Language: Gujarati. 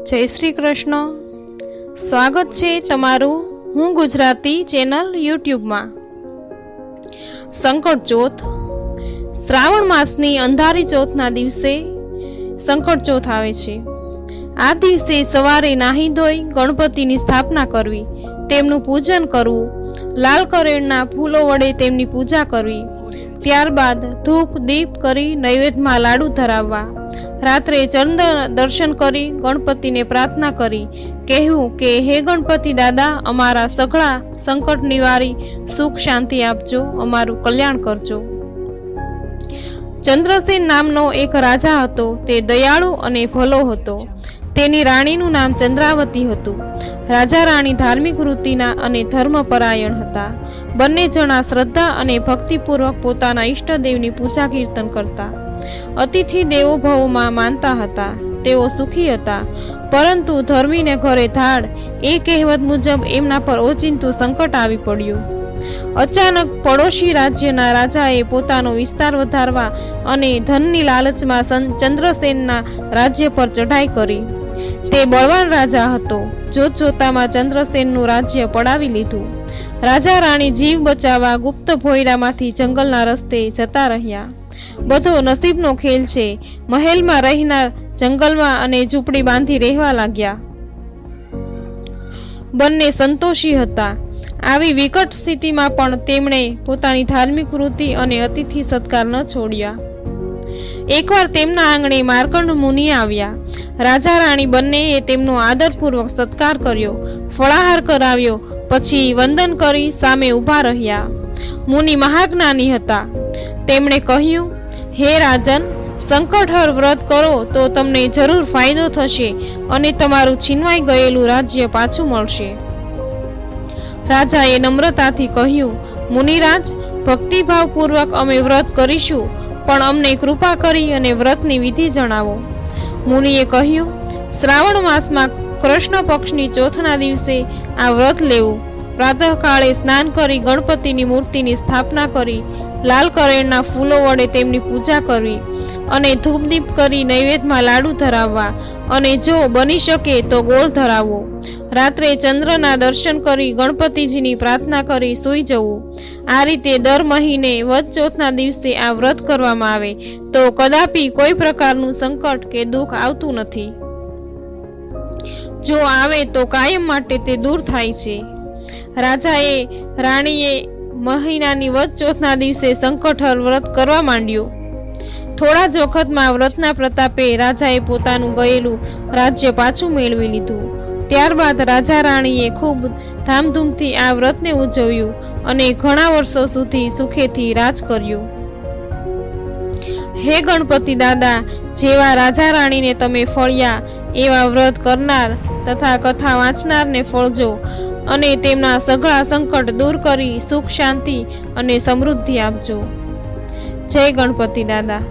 જય શ્રી કૃષ્ણ. સ્વાગત છે તમારું હું ગુજરાતી ચેનલ યુટ્યુબમાં. સંકટ ચોથ. શ્રાવણ માસની અંધારી ચોથના દિવસે સંકટ ચોથ આવે છે. આ દિવસે સવારે નાહી ધોઈ ગણપતિની સ્થાપના કરવી, તેમનું પૂજન કરવું, લાલ કરેણના ફૂલો વડે તેમની પૂજા કરવી, ત્યારબાદ ધૂપ દીપ કરી નૈવેદ્યમાં લાડુ ધરાવવા, રાત્રે ચંદ્ર દર્શન કરી ગણપતિને પ્રાર્થના કરી કહેવું કે હે ગણપતિ દાદા, અમારા સઘળા સંકટ નિવારી સુખ શાંતિ આપજો, અમારું કલ્યાણ કરજો. ચંદ્રસેન નામનો એક રાજા હતો. તે દયાળુ અને ભલો હતો. તેની રાણીનું નામ ચંદ્રાવતી હતું. રાજા રાણી ધાર્મિક વૃત્તિના અને ધર્મપરાયણ હતા. બંને જણા શ્રદ્ધા અને ભક્તિપૂર્વક પોતાના ઈષ્ટદેવની પૂજા કીર્તન કરતા. અતિથિ દેવો ભવમાં માનતા હતા. તેઓ સુખી હતા, પરંતુ ધર્મીને ઘરે ધાડ એ કહેવત મુજબ એમના પર ઓચિંતું સંકટ આવી પડ્યું. અચાનક પડોશી રાજ્યના રાજાએ પોતાનો વિસ્તાર વધારવા અને ધનની લાલચમાં ચંદ્રસેનના રાજ્ય પર ચઢાઈ કરી. તે બળવાન રાજા હતો. જોત જોતામાં ચંદ્રસેનનું રાજ્ય પડાવી લીધું. રાજા રાણી જીવ બચાવવા ગુપ્ત ભોયરામાંથી જંગલના રસ્તે જતા રહ્યા. બધો નસીબનો ખેલ છે. મહેલમાં રહેનાર જંગલમાં અને ઝૂંપડી બાંધી રહેવા લાગ્યા. બંને સંતોષી હતા. આવી વિકટ સ્થિતિમાં પણ તેમણે પોતાની ધાર્મિક વૃત્તિ અને અતિથિ સત્કાર ન છોડ્યા. એકવાર તેમના આંગણે માર્કંડ મુનિ આવ્યા. રાજા રાણી બંનેએ તેમનો આદરપૂર્વક સત્કાર કર્યો, ફળાહાર કરાવ્યો, પછી વંદન કરી સામે ઊભા રહ્યા. મુનિ મહાજ્ઞાની હતા. તેમણે કહ્યું, હે રાજન, સંકટહર વ્રત કરો તો તમને જરૂર ફાયદો થશે અને તમારું છીનવાઈ ગયેલું રાજ્ય પાછું મળશે. રાજાએ નમ્રતાથી કહ્યું, મુનિરાજ, ભક્તિભાવપૂર્વક અમે વ્રત કરીશું, પણ અમને કૃપા કરી અને વ્રતની વિધિ જણાવો. મુનિએ કહ્યું, શ્રાવણ માસમાં કૃષ્ણ પક્ષની ચોથના દિવસે આ વ્રત લેવું. પ્રાતઃકાળે સ્નાન કરી ગણપતિની મૂર્તિની સ્થાપના કરી, લાલ કરેણના ફૂલો વડે તેમની પૂજા કરવી અને ધૂપદીપ કરી નૈવેદ્યમાં લાડુ ધરાવવા અને જો બની શકે તો ગોળ ધરાવવો. રાત્રે ચંદ્રના દર્શન કરી ગણપતિજીની પ્રાર્થના કરી સૂઈ જવું. આ રીતે દર મહિને વદ ચોથના દિવસે આ વ્રત કરવામાં આવે તો કદાપી કોઈ પ્રકારનું સંકટ કે દુઃખ આવતું નથી. જો આવે તો કાયમ માટે તે દૂર થાય છે. રાજાએ રાણીએ મહિનાની વદ ચોથના દિવસે સંકટહર વ્રત કરવા માંડ્યું. થોડા જ વખતમાં વ્રતના પ્રતાપે રાજાએ પોતાનું ગયેલું રાજ્ય પાછું મેળવી લીધું. ત્યારબાદ રાજા રાણીએ ખૂબ ધામધૂમથી આ વ્રતને ઉજવ્યું અને ઘણા વર્ષો સુધી સુખેથી રાજ કર્યું. હે ગણપતિ દાદા, જેવા રાજા રાણીને તમે ફળ્યા એવા વ્રત કરનાર તથા કથા વાંચનારને ફળજો અને તેમના સઘળા સંકટ દૂર કરી સુખ શાંતિ અને સમૃદ્ધિ આપજો. જય ગણપતિ દાદા.